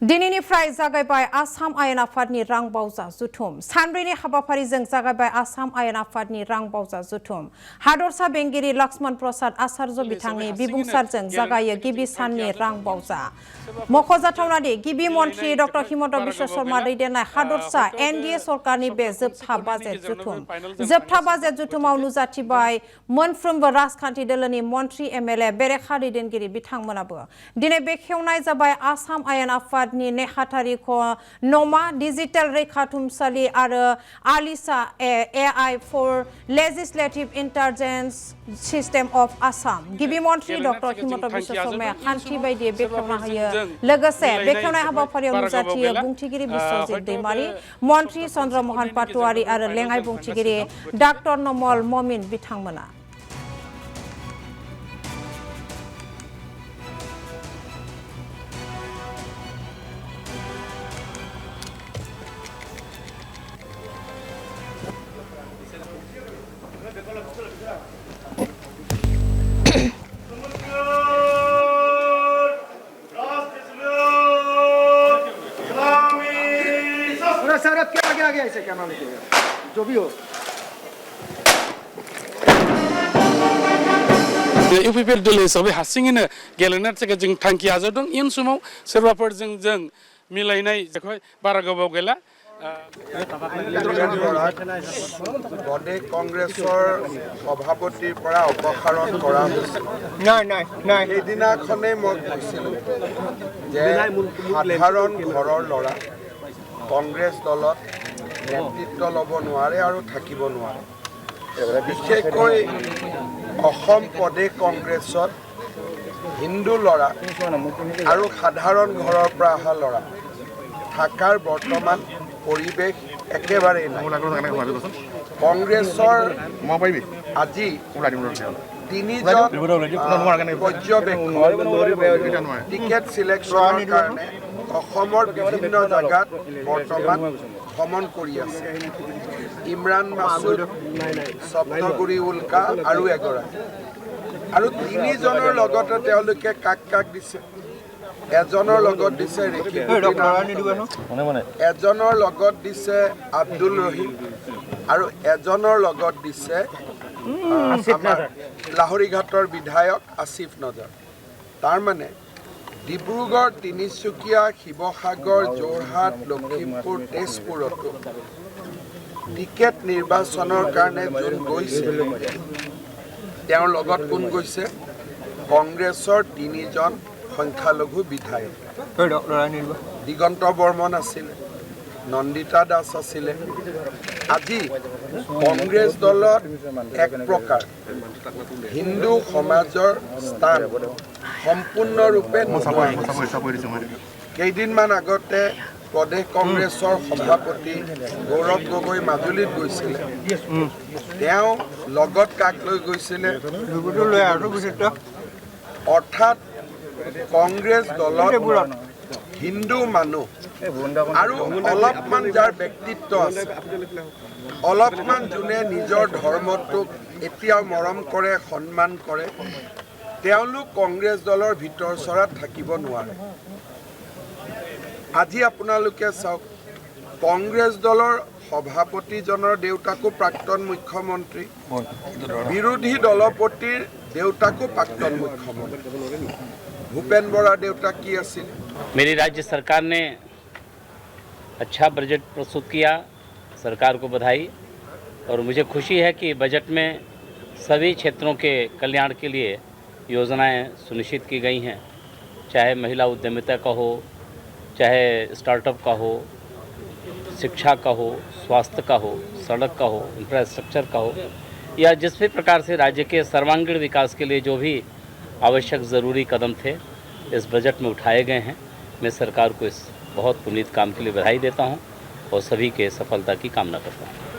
दिनैनिफ्राय जागायबाय आसाम आयेन आफादनि रां बावजा जुथुम सानब्रैनि हाबाफारिजों जागायबाय आसाम आयेन आफादनि रां बावजा जुथुम हादरसा बेंगिरि लक्ष्मण प्रसाद आचार्य बिथांनि बिबुंसारजों जागायो गिबि साननि रां बावजा मख'जाथावनादि गिबि मन्थ्रि डॉ हिमन्त बिश्व शर्मा दैदेननाय हादरसा एनडीए सरकारनि बे जोबथा बाजेट जुथुमाव नुजाथिबाय मोनफ्रोमबो राजखान्थि दोलोनि मन्थ्रि एमएलए बेरेखा दैदेनगिरि बिथांमोनाबो दिनै बेखेवनाय जाबाय आसाम आयेन आफाद नेहाथारि नमा डिजिटल रैखाथुमसालि आरो आलिसा AI for legislative intelligence system of Assam गिबि मन्थ्रि डॉ हिमन्त बिश्व शर्माया खान्थि बायदियै बेखेवना होयो लोगोसे बेखेवनाय हाबाफारियाव नुजाथियो बुंथिगिरि बिश्वजित दैमारी मन्थ्रि चन्द्रमोहन पाटवारी आरो लेङाइ बुंथिगिरि डॉ नमल ममिन बिथांमोना सर अब क्या आगे ऐसे क्या मामले जो भी हो इउपिपिएल दल हिसाबै हारसिङैनो गेलेनो थाखाय जों थांखि आजावदों इयुन समाव सोरबाफोर जों मिलायनाय बारा गोबाव गैला বডে কংগ্ৰেছৰ সভাপতিৰ পৰা অপসাৰণ কৰা হৈছে সেইদিনাখনেই মই কৈছিলোঁ যে সাধাৰণ ঘৰৰ ল'ৰা কংগ্ৰেছ দলত নেতৃত্ব ল'ব নোৱাৰে আৰু থাকিব নোৱাৰে বিশেষকৈ অসম প্ৰদেশ কংগ্ৰেছত হিন্দু ল'ৰা আৰু সাধাৰণ ঘৰৰ পৰা অহা ল'ৰা থাকাৰ বৰ্তমান পৰিৱেশ একেবাৰেই নাই কংগ্ৰেছৰ আজি তিনিজন পৰ্যবেক্ষক টিকেট চিলেকশ্যনৰ কাৰণে অসমৰ বিভিন্ন জাগাত বৰ্তমান ভ্ৰমণ কৰি আছে ইমৰান মাছুদ সপ্তগুৰি উল্কা আৰু এগৰাকী আৰু তিনিজনৰ লগতে তেওঁলোকে কাক দিছে এজনৰ লগত দিছে এজনৰ লগত দিছে আব্দুল ৰহিম আৰু এজনৰ লগত দিছে লাহৰীঘাটৰ বিধায়ক আসিফ নজৰ তাৰ মানে ডিব্ৰুগড় তিনিচুকীয়া শিৱসাগৰ যোৰহাট লখিমপুৰ তেজপুৰতো টিকেট নিৰ্বাচনৰ কাৰণে যোন গৈছে তেওঁৰ লগত কোন গৈছে কংগ্ৰেছৰ তিনিজন সংখ্যালঘু বিধায়ক দিগন্ত বৰ্মন আছিল নন্দিতা দাস আছিল আজি কংগ্ৰেছ দলত এক প্ৰকাৰ হিন্দু সমাজৰ স্থান সম্পূৰ্ণৰূপে কেইদিনমান আগতে প্ৰদেশ কংগ্ৰেছৰ সভাপতি গৌৰৱ গগৈ মাজুলীত গৈছিলে তেওঁ লগত কাক লৈ গৈছিলে অৰ্থাৎ কংগ্ৰেছ দলত হিন্দু মানুহ আৰু অলপমান যাৰ ব্যক্তিত্ব আছে অলপমান যোনে নিজৰ ধৰ্মটোক এতিয়াও মৰম কৰে সন্মান কৰে তেওঁলোক কংগ্ৰেছ দলৰ ভিতৰ চৰাত থাকিব নোৱাৰে আজি আপোনালোকে চাওক কংগ্ৰেছ দলৰ সভাপতিজনৰ দেউতাকো প্ৰাক্তন মুখ্যমন্ত্ৰী বিৰোধী দলপতিৰ দেউতাকো প্ৰাক্তন মুখ্যমন্ত্ৰী भूपेन बोरा देवता की असिल मेरी राज्य सरकार ने अच्छा बजट प्रस्तुत किया सरकार को बधाई और मुझे खुशी है कि बजट में सभी क्षेत्रों के कल्याण के लिए योजनाएं सुनिश्चित की गई हैं चाहे महिला उद्यमिता का हो चाहे स्टार्टअप का हो शिक्षा का हो स्वास्थ्य का हो सड़क का हो इंफ्रास्ट्रक्चर का हो या जिस भी प्रकार से राज्य के सर्वांगीण विकास के लिए जो भी आवश्यक ज़रूरी कदम थे इस बजट में उठाए गए हैं मैं सरकार को इस बहुत पुनीत काम के लिए बधाई देता हूं और सभी के सफलता की कामना करता हूं